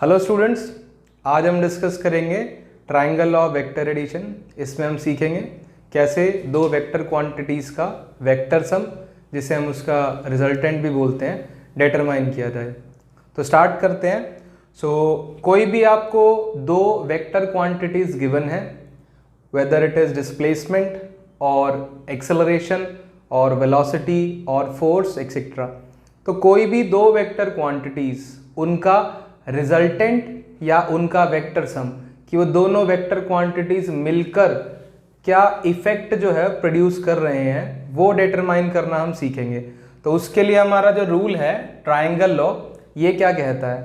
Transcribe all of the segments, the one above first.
Hello students, आज हम discuss करेंगे ट्राइंगल ऑफ वेक्टर एडिशन। इसमें हम सीखेंगे कैसे दो वेक्टर क्वांटिटीज़ का वेक्टर सम, जिसे हम उसका रिजल्टेंट भी बोलते हैं, डिटरमाइन किया जाए। तो स्टार्ट करते हैं। कोई भी आपको दो वेक्टर क्वांटिटीज़ गिवन है, वेदर इट इज़ डिस्प्लेसमेंट और एक्सेलरेशन और वेलोसिटी और फोर्स एक्सेट्रा। तो कोई भी दो वेक्टर क्वांटिटीज़, उनका रिजल्टेंट या उनका वेक्टर सम, कि वो दोनों वेक्टर क्वांटिटीज मिलकर क्या इफेक्ट जो है प्रोड्यूस कर रहे हैं, वो डिटरमाइन करना हम सीखेंगे। तो उसके लिए हमारा जो रूल है ट्राइंगल लॉ, ये क्या कहता है?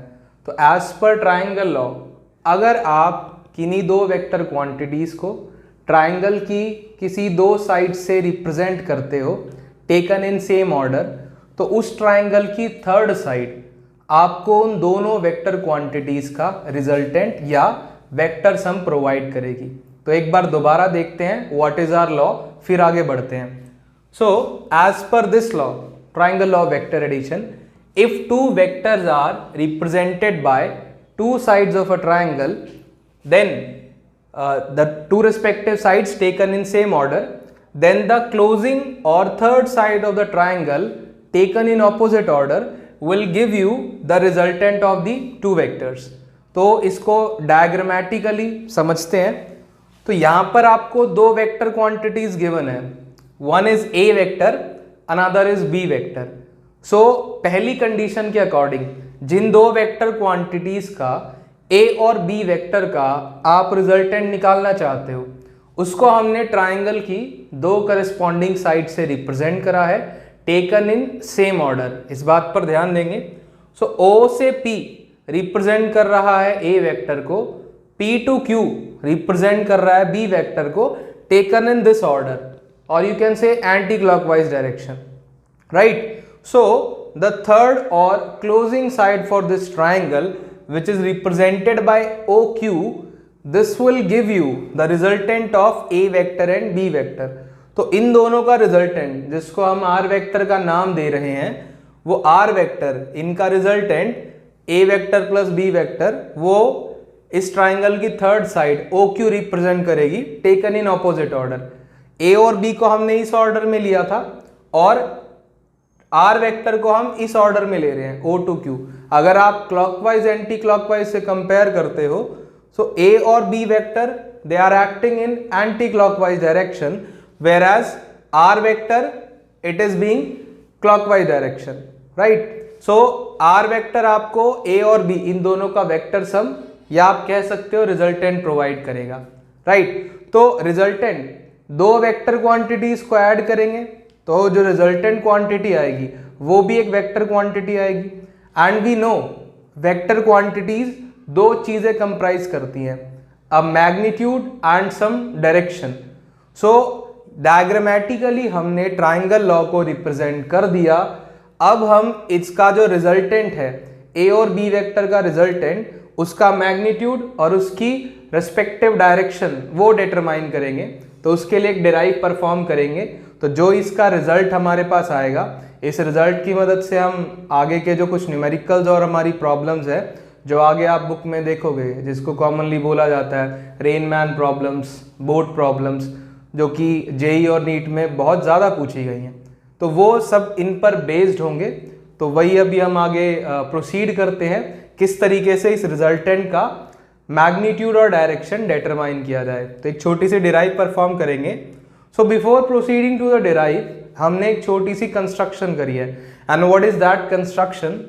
तो एज पर ट्राइंगल लॉ, अगर आप किन्हीं दो वेक्टर क्वांटिटीज को ट्राइंगल की किसी दो साइड से रिप्रेजेंट करते हो, टेकन इन सेम ऑर्डर, तो उस ट्राइंगल की थर्ड साइड आपको उन दोनों वेक्टर क्वांटिटीज का रिजल्टेंट या वेक्टर सम प्रोवाइड करेगी। तो एक बार दोबारा देखते हैं व्हाट इज आवर लॉ, फिर आगे बढ़ते हैं। So as per this law, triangle law vector addition, if two vectors are represented by two sides of a triangle, then the two respective sides taken in same order, then the closing or third side of the triangle taken in opposite order will give you the resultant of the two vectors। तो इसको diagrammatically समझते हैं। तो यहां पर आपको दो vector quantities given है, one is A vector, another is B vector. So पहली कंडीशन के अकॉर्डिंग जिन दो वेक्टर क्वांटिटीज का ए और बी वेक्टर का आप रिजल्टेंट निकालना चाहते हो, उसको हमने ट्राइंगल की दो करस्पॉन्डिंग साइड से रिप्रेजेंट करा है, टेकन इन सेम ऑर्डर। इस बात पर ध्यान देंगे। सो ओ से पी रिप्रेजेंट कर रहा है ए वेक्टर को, पी टू क्यू रिप्रेजेंट कर रहा है बी वेक्टर को, टेकन इन दिस ऑर्डर, और you can say anti clockwise direction, right. So the third और closing side for this triangle which is represented by OQ, this will give you the resultant of A vector and B vector। तो इन दोनों का resultant, जिसको हम R vector का नाम दे रहे हैं, वो R वेक्टर, इनका resultant A vector plus B vector, वो इस ट्राइंगल की थर्ड साइड OQ रिप्रेजेंट करेगी, taken in opposite order. A और B को हमने इस ऑर्डर में लिया था और आर वेक्टर को हम इस ऑर्डर में ले रहे हैं, O टू Q। अगर आप क्लॉकवाइज एंटी क्लॉकवाइज से कंपेयर करते हो, सो A और B vector they are acting in anti clockwise direction, whereas R vector it is being clockwise direction, right. So R vector आपको A और B इन दोनों का वेक्टर सम, या आप कह सकते हो रिजल्टेंट प्रोवाइड करेगा, राइट। तो रिजल्टेंट दो वेक्टर क्वांटिटीज को ऐड करेंगे तो जो रिजल्टेंट क्वांटिटी आएगी वो भी एक वेक्टर क्वांटिटी आएगी। And we know vector quantities दो चीजें कंप्राइज करती हैं, a magnitude and some direction. So diagrammatically हमने ट्राइंगल लॉ को रिप्रेजेंट कर दिया। अब हम इसका जो रिजल्टेंट है, ए और बी वेक्टर का रिजल्टेंट, उसका मैग्नीट्यूड और उसकी रेस्पेक्टिव डायरेक्शन वो डिटरमाइन करेंगे। तो उसके लिए एक डिराइव परफॉर्म करेंगे। तो जो इसका रिजल्ट हमारे पास आएगा, इस रिजल्ट की मदद से हम आगे के जो कुछ न्यूमेरिकल्स और हमारी प्रॉब्लम्स है, जो आगे आप बुक में देखोगे, जिसको कॉमनली बोला जाता है रेनमैन प्रॉब्लम्स, बोर्ड प्रॉब्लम्स, जो कि जेई और नीट में बहुत ज़्यादा पूछी गई हैं, तो वो सब इन पर बेस्ड होंगे। तो वही अभी हम आगे प्रोसीड करते हैं, किस तरीके से इस रिजल्टेंट का मैग्नीट्यूड और डायरेक्शन डिटरमाइन किया जाए। तो एक छोटी सी डिराइव परफॉर्म करेंगे। So before proceeding to the derive, हमने एक छोटी सी कंस्ट्रक्शन करी है। And what is that construction?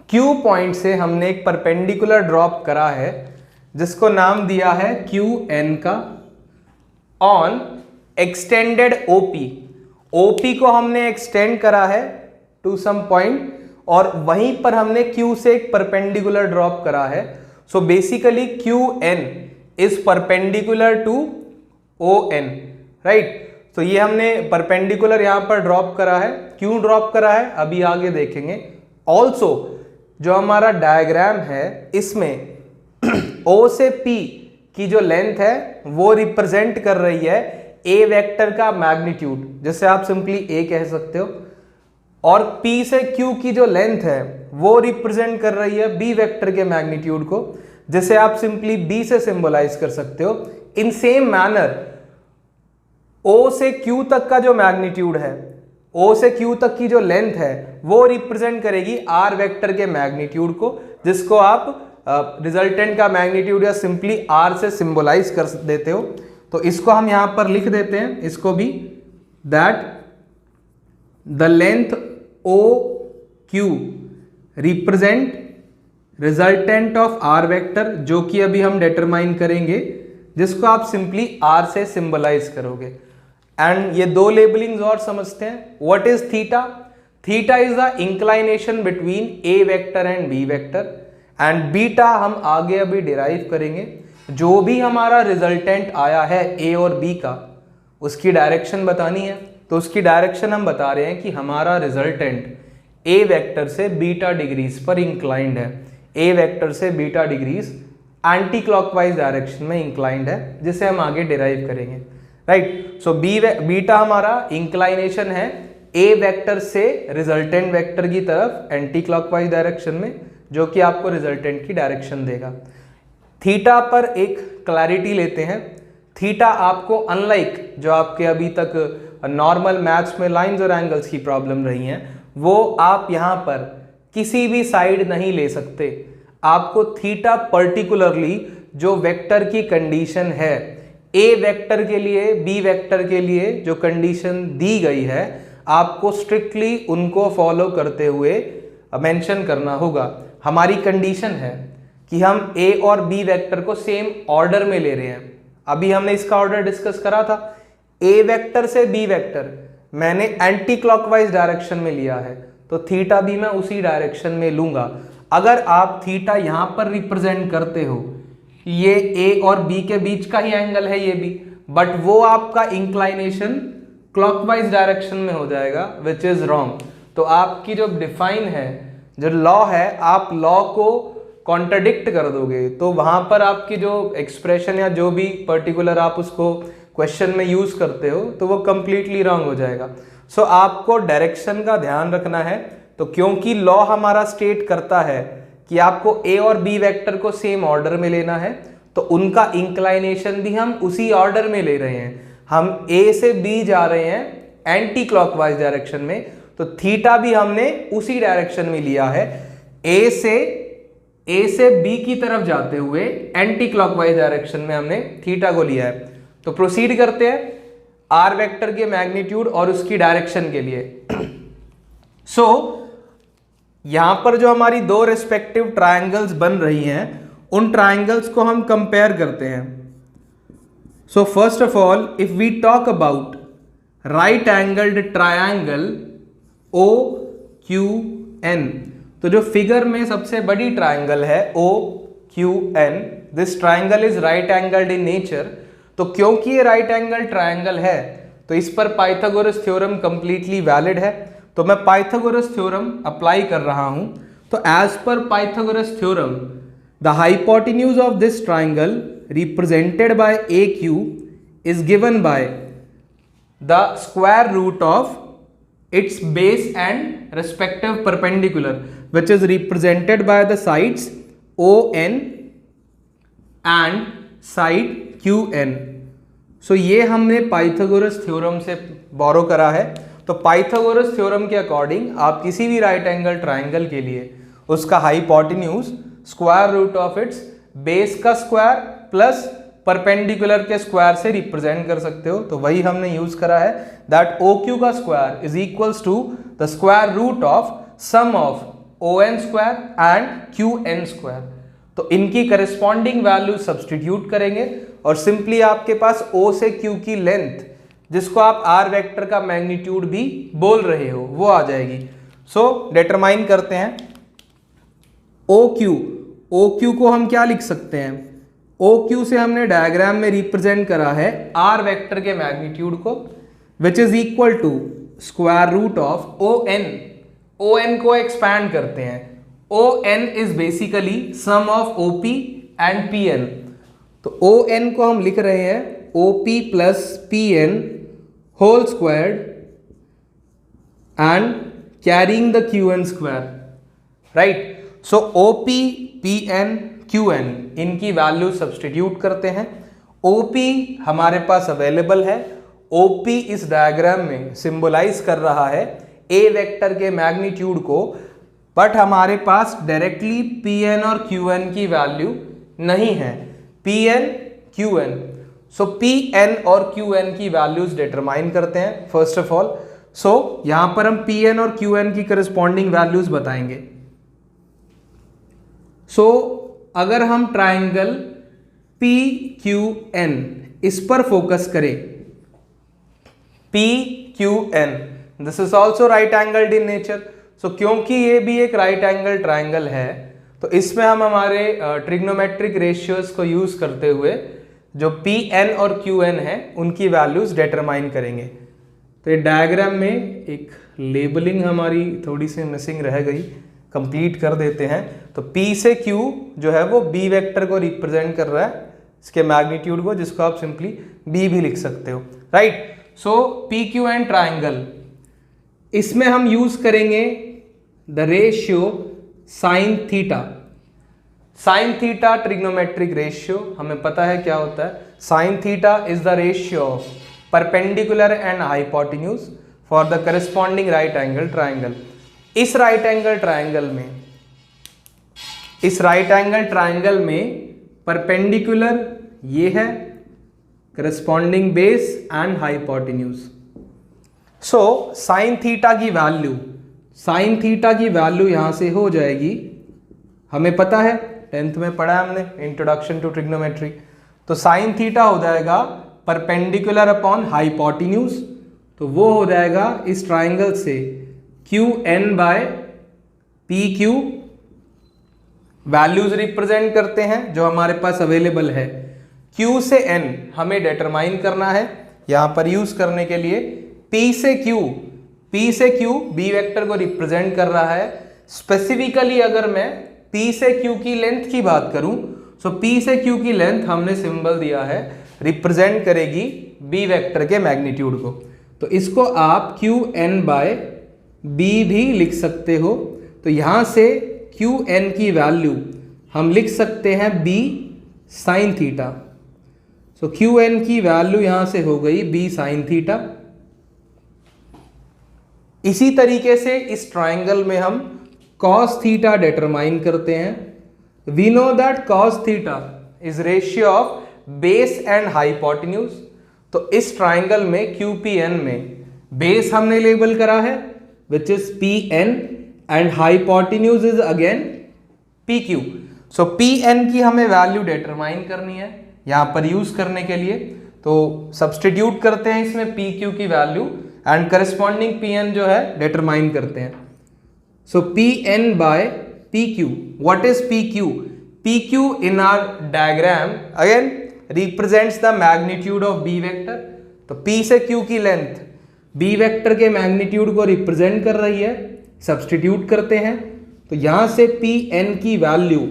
Q point से हमने एक परपेंडिकुलर ड्रॉप करा है, जिसको नाम दिया है QN का, ऑन एक्सटेंडेड OP। OP को हमने एक्सटेंड करा है टू सम पॉइंट, और वहीं पर हमने Q से एक परपेंडिकुलर ड्रॉप करा है। So basically QN is perpendicular to ON, right. तो ये हमने परपेंडिकुलर यहां पर ड्रॉप करा है। क्यों ड्रॉप करा है अभी आगे देखेंगे। ऑल्सो जो हमारा डायग्राम है, इसमें O से P की जो लेंथ है वो रिप्रेजेंट कर रही है A वेक्टर का मैग्नीट्यूड, जिसे आप सिंपली A कह सकते हो, और P से Q की जो लेंथ है वो रिप्रेजेंट कर रही है बी वेक्टर के मैग्नीट्यूड को, जिसे आप सिंपली बी से सिंबलाइज कर सकते हो। इन सेम मैनर ओ से क्यू तक का जो मैग्नीट्यूड है, ओ से क्यू तक की जो लेंथ है, वो रिप्रेजेंट करेगी आर वेक्टर के मैग्नीट्यूड को, जिसको आप रिजल्टेंट का मैग्नीट्यूड या सिंपली आर से सिंबलाइज कर देते हो। तो इसको हम यहां पर लिख देते हैं, इसको भी, that the length O Q represent resultant of R vector, जो कि अभी हम डिटरमाइन करेंगे, जिसको आप सिंपली आर से सिंबलाइज करोगे। एंड ये दो लेबलिंग्स और समझते हैं। What is theta? Theta is the inclination between A vector and B vector, and beta हम आगे अभी डिराइव करेंगे। जो भी हमारा रिजल्टेंट आया है ए और बी का, उसकी डायरेक्शन बतानी है। तो उसकी डायरेक्शन हम बता रहे हैं कि हमारा रिजल्टेंट ए वेक्टर से बीटा डिग्रीज पर इंक्लाइंड है, ए वेक्टर से beta degrees anti clockwise direction में इंक्लाइंड है, जिसे हम आगे डिराइव करेंगे, राइट। सो बीटा हमारा इंक्लाइनेशन है ए वेक्टर से रिजल्टेंट वेक्टर की तरफ एंटी क्लॉकवाइज डायरेक्शन में, जो कि आपको रिजल्टेंट की डायरेक्शन देगा। थीटा पर एक क्लैरिटी लेते हैं। थीटा आपको अनलाइक जो आपके अभी तक नॉर्मल मैथ्स में लाइंस और एंगल्स की प्रॉब्लम रही हैं, वो आप यहाँ पर किसी भी साइड नहीं ले सकते। आपको थीटा पर्टिकुलरली जो वेक्टर की कंडीशन है, ए वेक्टर के लिए, बी वेक्टर के लिए जो कंडीशन दी गई है, आपको स्ट्रिक्टली उनको फॉलो करते हुए मेंशन करना होगा। हमारी कंडीशन है कि हम ए और बी वेक्टर को सेम ऑर्डर में ले रहे हैं। अभी हमने इसका ऑर्डर डिस्कस करा था। ए वेक्टर से बी वेक्टर मैंने एंटी क्लॉकवाइज डायरेक्शन में लिया है, तो थीटा भी मैं उसी डायरेक्शन में लूंगा। अगर आप थीटा यहां पर रिप्रेजेंट करते हो, ये ए और बी के बीच का ही एंगल है ये भी, बट वो आपका इंक्लाइनेशन क्लॉकवाइज डायरेक्शन में हो जाएगा, विच इज रॉन्ग। तो आपकी जो डिफाइन है, जो लॉ है, आप लॉ को कॉन्ट्रडिक्ट कर दोगे, तो वहां पर आपकी जो एक्सप्रेशन या जो भी पर्टिकुलर आप उसको क्वेश्चन में यूज करते हो, तो वो कंप्लीटली रॉन्ग हो जाएगा। सो आपको डायरेक्शन का ध्यान रखना है। तो क्योंकि लॉ हमारा स्टेट करता है कि आपको ए और बी वेक्टर को सेम ऑर्डर में लेना है, तो उनका इंक्लाइनेशन भी हम उसी ऑर्डर में ले रहे हैं। हम ए से बी जा रहे हैं एंटी क्लॉकवाइज डायरेक्शन में, तो थीटा भी हमने उसी डायरेक्शन में लिया है। ए से बी की तरफ जाते हुए एंटी क्लॉकवाइज डायरेक्शन में हमने थीटा को लिया है। तो प्रोसीड करते हैं आर वेक्टर के मैग्नीट्यूड और उसकी डायरेक्शन के लिए। सो यहां पर जो हमारी दो रिस्पेक्टिव ट्रायंगल्स बन रही हैं, उन ट्रायंगल्स को हम कंपेयर करते हैं। So first of all, if we talk about right angled triangle O Q N, तो जो फिगर में सबसे बड़ी ट्रायंगल है O Q N, this triangle is right angled in nature. तो क्योंकि ये राइट एंगल ट्रायंगल है, तो इस पर पाइथागोरस थ्योरम कंप्लीटली वैलिड है। तो मैं पाइथागोरस थ्योरम अप्लाई कर रहा हूं। तो as per Pythagoras theorem, the hypotenuse of this triangle represented by A Q is given by the square root of its base and respective perpendicular, which is represented by the sides ON and side QN. So ये हमने Pythagoras theorem से बोरो करा है। तो Pythagoras theorem के according आप किसी भी राइट एंगल ट्राइंगल के लिए उसका hypotenuse square root of its base का स्क्वायर प्लस परपेंडिकुलर के स्क्वायर से रिप्रेजेंट कर सकते हो। तो वही हमने यूज करा है, दैट ओ क्यू का square is equals to the square root of sum of O N square and Q N square. तो इनकी करस्पॉन्डिंग वैल्यू सब्सटीट्यूट करेंगे और सिंपली आपके पास ओ से क्यू की लेंथ, जिसको आप आर वेक्टर का मैग्नीट्यूड भी बोल रहे हो, वो आ जाएगी। सो डिटरमाइन करते हैं ओ क्यू को हम क्या लिख सकते हैं? ओ क्यू से हमने डायग्राम में रिप्रेजेंट करा है आर वेक्टर के मैग्नीट्यूड को, which is equal to square root of O N. O N को एक्सपैंड करते हैं। O N is basically sum of O P and P N. तो ओ एन को हम लिख रहे हैं O P plus P N whole squared and carrying the Q N square. Right. So OP, PN, QN इनकी value substitute करते हैं। OP हमारे पास अवेलेबल है। OP इस डायग्राम में सिंबलाइज कर रहा है A वेक्टर के मैग्नीट्यूड को, बट हमारे पास डायरेक्टली PN और QN की वैल्यू नहीं है। PN, QN, सो PN और QN की वैल्यूज डिटरमाइन करते हैं फर्स्ट ऑफ ऑल। सो यहां पर हम PN और QN की करस्पॉन्डिंग वैल्यूज बताएंगे। सो अगर हम ट्राइंगल PQN इस पर फोकस करें, PQN this is also right angled in nature. So क्योंकि ये भी एक राइट एंगल ट्राइंगल है, तो इसमें हम हमारे ट्रिग्नोमेट्रिक रेशियोज को यूज करते हुए जो PN और QN है उनकी वैल्यूज डिटरमाइन करेंगे। तो ये डायग्राम में एक लेबलिंग हमारी थोड़ी सी मिसिंग रह गई, कंप्लीट कर देते हैं। तो P से Q जो है वो B वेक्टर को रिप्रेजेंट कर रहा है, इसके मैग्नीट्यूड को, जिसको आप सिंपली B भी लिख सकते हो, राइट। सो PQN ट्राइंगल, इसमें हम यूज करेंगे the ratio sine theta. Sine theta trigonometric ratio हमें पता है क्या होता है। Sine theta is the ratio of perpendicular and hypotenuse for the corresponding right angle triangle. इस राइट एंगल ट्राइंगल में परपेंडिकुलर ये है, corresponding base and hypotenuse. So sine theta की वैल्यू यहां से हो जाएगी, हमें पता है 10th में पढ़ा है हमने इंट्रोडक्शन टू ट्रिग्नोमेट्री। तो साइन थीटा हो जाएगा परपेंडिकुलर अपॉन हाइपोटेन्यूज, तो वो हो जाएगा इस ट्राइंगल से QN by PQ। Values represent करते हैं जो हमारे पास अवेलेबल है। Q से N हमें डिटरमाइन करना है, यहां पर यूज करने के लिए P से Q B वेक्टर को रिप्रेजेंट कर रहा है। स्पेसिफिकली अगर मैं P से Q की लेंथ की बात करूं, सो P से Q की लेंथ हमने सिंबल दिया है, रिप्रेजेंट करेगी B वेक्टर के मैग्नीट्यूड को। तो इसको आप QN बाय B भी लिख सकते हो। तो यहां से QN की वैल्यू हम लिख सकते हैं B साइन थीटा। सो QN की वैल्यू यहां से हो गई B साइन थीटा। इसी तरीके से इस ट्राइंगल में हम cos थीटा डिटरमाइन करते हैं। We know that cos theta is ratio of base and hypotenuse. तो इस ट्राइंगल में QPN में बेस हमने लेबल करा है which is PN and hypotenuse is again PQ। So PN की हमें वैल्यू डिटरमाइन करनी है यहां पर यूज करने के लिए, तो सब्सटीट्यूट करते हैं इसमें PQ की वैल्यू एंड करस्पॉन्डिंग PN जो है डिटरमाइन करते हैं। So PN by PQ, what is PQ? PQ in our diagram again represents the magnitude of B vector. तो P से Q की लेंथ B वेक्टर के मैग्नीट्यूड को रिप्रेजेंट कर रही है, सब्सटीट्यूट करते हैं तो यहां से PN की वैल्यू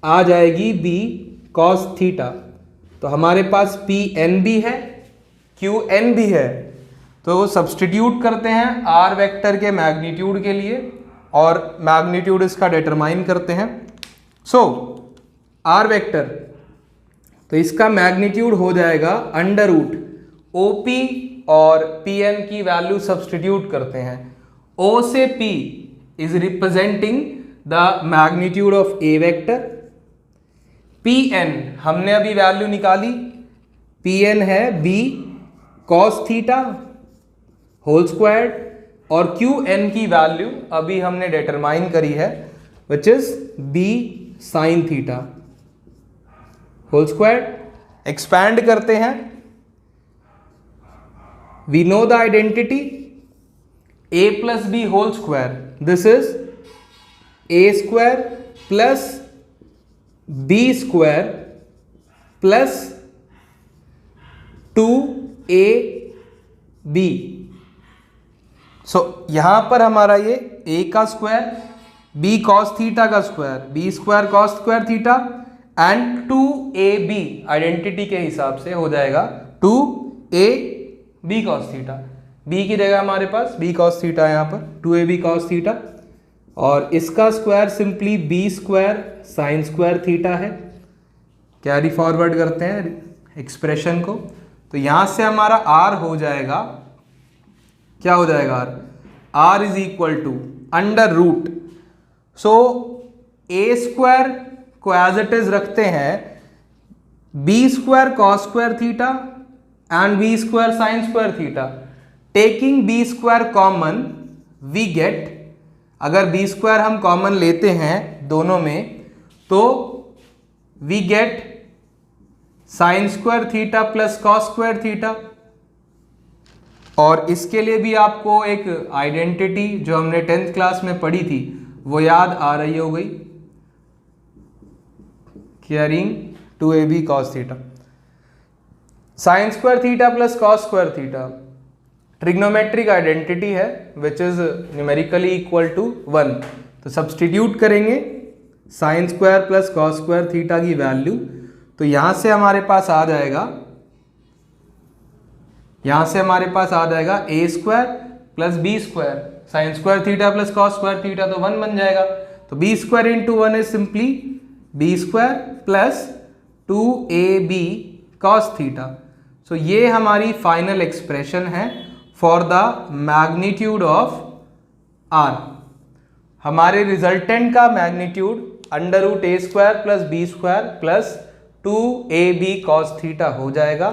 आ जाएगी B cos थीटा। तो हमारे पास PN भी है, QN भी है, तो सब्सटीट्यूट करते हैं R वेक्टर के मैग्नीट्यूड के लिए और मैग्नीट्यूड इसका डिटरमाइन करते हैं। सो R वेक्टर, तो इसका मैग्नीट्यूड हो जाएगा अंडर रूट OP और PN की वैल्यू सब्सटीट्यूट करते हैं। O से P is representing the magnitude of A vector. PN हमने अभी वैल्यू निकाली, PN है B cos theta whole squared और QN की वैल्यू अभी हमने डिटरमाइन करी है which is B sine theta whole squared. Expand करते हैं, we know the identity A plus B whole square, this is A square plus B square plus 2AB। सो यहां पर हमारा ये A का स्क्वायर, B cos थीटा का square, B square cos square theta and 2AB identity के हिसाब से हो जाएगा 2AB cos थीटा। B की जगह हमारे पास B cos थीटा, यहां पर 2AB cos थीटा। और इसका square simply B square sine square theta है। कैरी फॉरवर्ड करते हैं एक्सप्रेशन को, तो यहां से हमारा आर हो जाएगा, क्या हो जाएगा R is equal to under root, so A square को एज इट इज रखते हैं B square cos square theta and B square sine square theta. Taking B square common we get, अगर बी स्क्वायर हम common लेते हैं दोनों में तो we get sine square theta plus cos square theta. और इसके लिए भी आपको एक आइडेंटिटी जो हमने 10th क्लास में पढ़ी थी वो याद आ रही हो गई, carrying 2ab cos theta. Sine square theta plus cos square theta trigonometric identity है which is numerically equal to 1। तो सब्सटीट्यूट करेंगे sine square plus cos square theta की वैल्यू, तो यहां से हमारे पास आ जाएगा, A square plus B square sine square theta plus cos square theta, तो 1 बन जाएगा। तो B square into 1 is simply B square plus 2ab cos theta. So ये हमारी फाइनल एक्सप्रेशन है for the magnitude of R. हमारे resultant का magnitude under root A square plus B square plus 2ab cos theta हो जाएगा।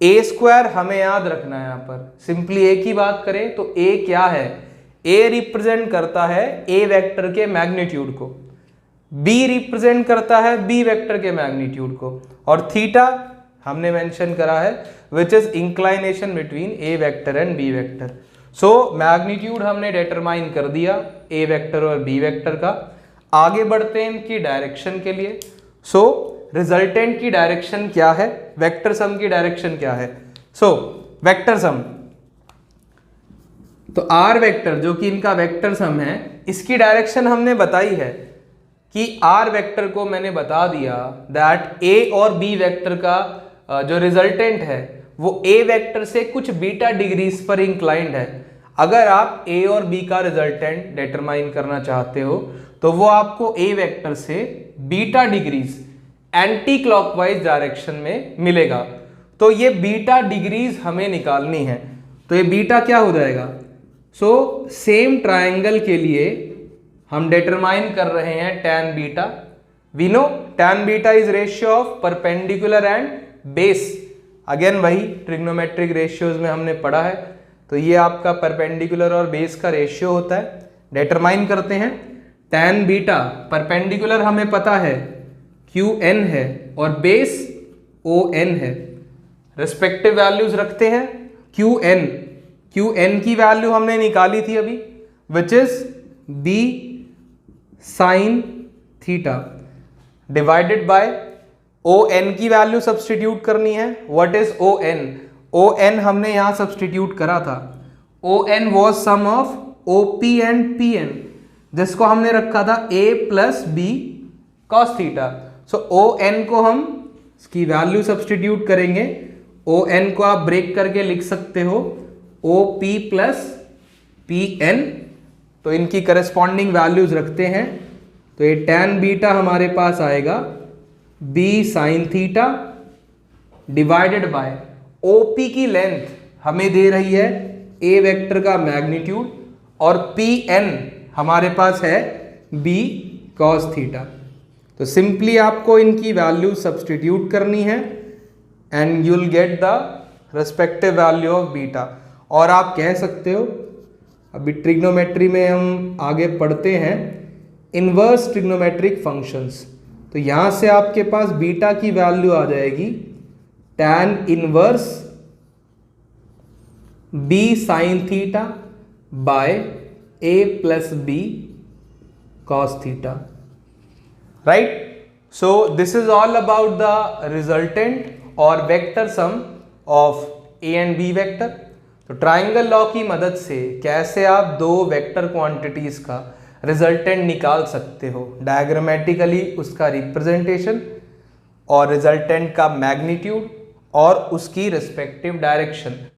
A square हमें याद रखना है, यहाँ पर सिंपली ए की बात करें तो ए क्या है, ए रिप्रेजेंट करता है ए वेक्टर के मैग्नीट्यूड को, बी रिप्रेजेंट करता है बी वेक्टर के मैग्नीट्यूड को, और थीटा हमने मेंशन करा है which is inclination between A vector and B vector. So magnitude हमने डिटरमाइन कर दिया ए वेक्टर और बी वेक्टर का। आगे बढ़ते हैं इनकी डायरेक्शन के लिए। सो रिजल्टेंट की डायरेक्शन क्या है, वेक्टर सम की डायरेक्शन क्या है। सो वेक्टर सम, तो आर वेक्टर जो कि इनका वेक्टर सम है, इसकी डायरेक्शन हमने बताई है कि आर वेक्टर को मैंने बता दिया दैट ए और बी वेक्टर का जो रिजल्टेंट है वो ए वेक्टर से कुछ बीटा डिग्रीज पर इंक्लाइंड है। अगर आप ए और बी का रिजल्टेंट डिटरमाइन करना चाहते हो तो वो आपको ए वेक्टर से beta degrees anti clockwise direction में मिलेगा। तो ये बीटा डिग्रीज हमें निकालनी है, तो ये बीटा क्या हो जाएगा। सो सेम ट्रायंगल के लिए हम डिटरमाइन कर रहे हैं tan beta. We know tan beta is ratio of perpendicular and base, again वही ट्रिग्नोमेट्रिक रेशियोज में हमने पढ़ा है। तो ये आपका परपेंडिकुलर और बेस का रेशियो होता है। डिटरमाइन करते हैं tan बीटा, परपेंडिकुलर हमें पता है QN है और बेस ON है। रिस्पेक्टिव वैल्यूज रखते हैं। QN की वैल्यू हमने निकाली थी अभी विच is B sine theta divided by ON की वैल्यू सब्सटीट्यूट करनी है। व्हाट इज ON हमने यहां सब्सटीट्यूट करा था। ON was sum of OP and PN, जिसको हमने रखा था A plus B cos theta. So ON को हम इसकी वैल्यू सब्सटीट्यूट करेंगे। ON को आप ब्रेक करके लिख सकते हो OP प्लस PN, तो इनकी करस्पॉन्डिंग वैल्यूज रखते हैं। तो ये tan बीटा हमारे पास आएगा B sine theta divided by OP की लेंथ हमें दे रही है A वेक्टर का मैग्नीट्यूड और PN हमारे पास है B cos थीटा। तो सिंपली आपको इनकी वैल्यू सब्सटीट्यूट करनी है and you will get the respective value of beta. और आप कह सकते हो, अभी ट्रिग्नोमेट्री में हम आगे पढ़ते हैं इन्वर्स ट्रिग्नोमेट्रिक फंक्शंस, तो यहां से आपके पास बीटा की वैल्यू आ जाएगी tan inverse B sine theta by A plus B cos theta, right. So this is all about the resultant और vector sum of A and B vector. तो triangle law की मदद से कैसे आप दो वेक्टर क्वांटिटीज का रिजल्टेंट निकाल सकते हो, डायग्रामेटिकली उसका रिप्रेजेंटेशन और रिजल्टेंट का मैग्नीट्यूड और उसकी रिस्पेक्टिव डायरेक्शन।